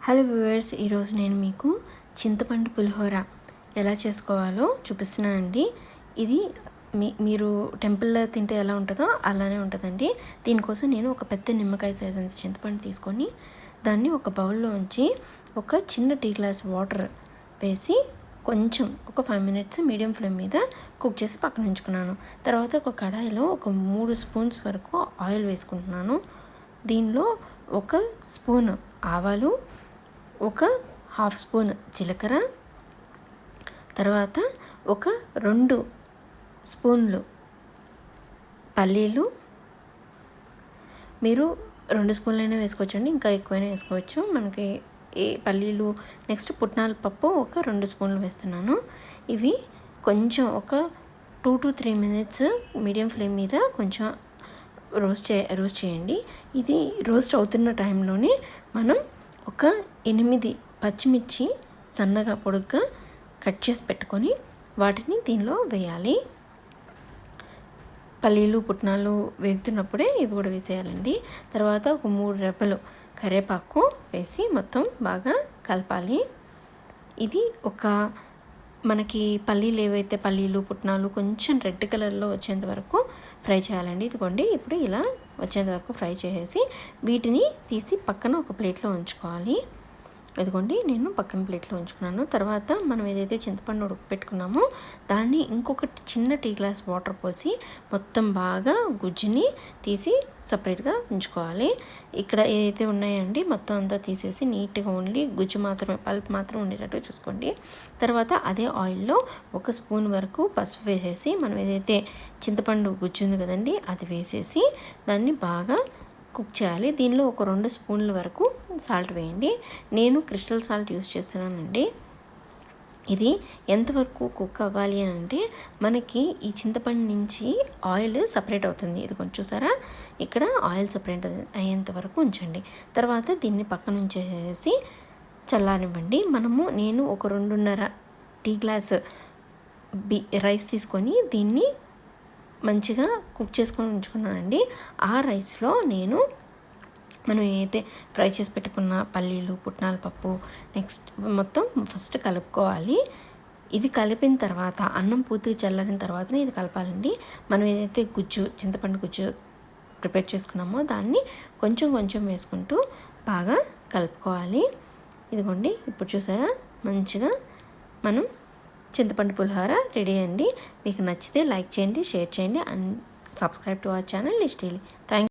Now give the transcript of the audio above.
Hello viewers, ఈరోజు నేను మీకు చింతపండు పులిహోర ఎలా చేసుకోవాలో చూపిస్తున్నానండి. ఇది మీరు టెంపుల్లో తింటే ఎలా ఉంటుందో అలానే ఉంటుందండి. దీనికోసం నేను ఒక పెద్ద నిమ్మకాయ సైజ్ అంత చింతపండు తీసుకొని దాన్ని ఒక బౌల్లో ఉంచి ఒక చిన్న టీ గ్లాస్ వాటర్ వేసి కొంచెం ఒక 5 minutes మీడియం ఫ్లేమ్ మీద కుక్ చేసి పక్కన ఉంచుకున్నాను. తర్వాత ఒక కడాయిలో ఒక 3 స్పూన్స్ వరకు ఆయిల్ వేసుకుంటున్నాను. దీనిలో 1 స్పూన్ ఆవాలు, 1/2 స్పూన్ జీలకర్ర, తర్వాత 2 స్పూన్లు పల్లీలు. మీరు 2 స్పూన్లైనా వేసుకోవచ్చండి, ఇంకా ఎక్కువైనా వేసుకోవచ్చు. మనకి ఈ పల్లీలు, నెక్స్ట్ పుట్నాల పప్పు 2 స్పూన్లు వేస్తున్నాను. ఇవి కొంచెం ఒక 2 to 3 minutes మీడియం ఫ్లేమ్ మీద కొంచెం రోస్ట్ చేయండి. ఇది రోస్ట్ అవుతున్న టైంలోనే మనం 8 పచ్చిమిర్చి సన్నగా పొడుగ్గా కట్ చేసి పెట్టుకొని వాటిని దీనిలో వేయాలి. పల్లీలు, పుట్నాలు వేగుతున్నప్పుడే ఇవి కూడా వేసేయాలండి. తర్వాత 3 రెబ్బలు కరివేపాకు వేసి మొత్తం బాగా కలపాలి. ఇది మనకి పల్లీలు ఏవైతే పల్లీలు, పుట్నాలు కొంచెం రెడ్ కలర్లో వచ్చేంత వరకు ఫ్రై చేయాలండి. ఇదిగోండి, ఇప్పుడు ఇలా వచ్చేంత వరకు ఫ్రై చేసేసి వీటిని తీసి పక్కన ఒక ప్లేట్లో ఉంచుకోవాలి. ఇదిగోండి, నేను పక్కన ప్లేట్లో ఉంచుకున్నాను. తర్వాత మనం ఏదైతే చింతపండు ఉడకపెట్టుకున్నామో దాన్ని ఇంకొక చిన్న టీ గ్లాస్ వాటర్ పోసి మొత్తం బాగా గుజ్జుని తీసి సపరేట్గా ఉంచుకోవాలి. ఇక్కడ ఏదైతే ఉన్నాయండి మొత్తం అంతా తీసేసి నీట్గా ఓన్లీ గుజ్జు మాత్రమే, పల్ప్ మాత్రం ఉండేటట్టు చూసుకోండి. తర్వాత అదే ఆయిల్లో 1 స్పూన్ వరకు పసుపు వేసేసి మనం ఏదైతే చింతపండు గుజ్జు ఉంది కదండి అది వేసేసి దాన్ని బాగా కుక్ చేయాలి. దీనిలో 2 స్పూన్ల వరకు సాల్ట్ వేయండి. నేను క్రిస్టల్ సాల్ట్ యూస్ చేస్తున్నానండి. ఇది ఎంతవరకు కుక్ అవ్వాలి అని అంటే మనకి ఈ చింతపండు నుంచి ఆయిల్ సపరేట్ అవుతుంది. ఇది కొంచెం చూసారా, ఇక్కడ ఆయిల్ సపరేట్ అయ్యేంత వరకు ఉంచండి. తర్వాత దీన్ని పక్కన ఉంచేసి చల్లారనివ్వండి. నేను 2.5 టీ గ్లాస్ రైస్ తీసుకొని దీన్ని మంచిగా కుక్ చేసుకొని ఉంచుకున్నానండి. ఆ రైస్లో మనం ఏదైతే ఫ్రై చేసి పెట్టుకున్న పల్లీలు, పుట్నాల పప్పు నెక్స్ట్ మొత్తం ఫస్ట్ కలుపుకోవాలి. ఇది కలిపిన తర్వాత అన్నం పూర్తిగా చల్లారిన తర్వాతనే ఇది కలపాలండి. మనం ఏదైతే చింతపండు గుజ్జు ప్రిపేర్ చేసుకున్నామో దాన్ని కొంచెం కొంచెం వేసుకుంటూ బాగా కలుపుకోవాలి. ఇదిగోండి, ఇప్పుడు చూసారా మంచిగా మనం చింతపండు పులిహోర రెడీ అండి. మీకు నచ్చితే లైక్ చేయండి, షేర్ చేయండి and subscribe to our channel list daily. Thank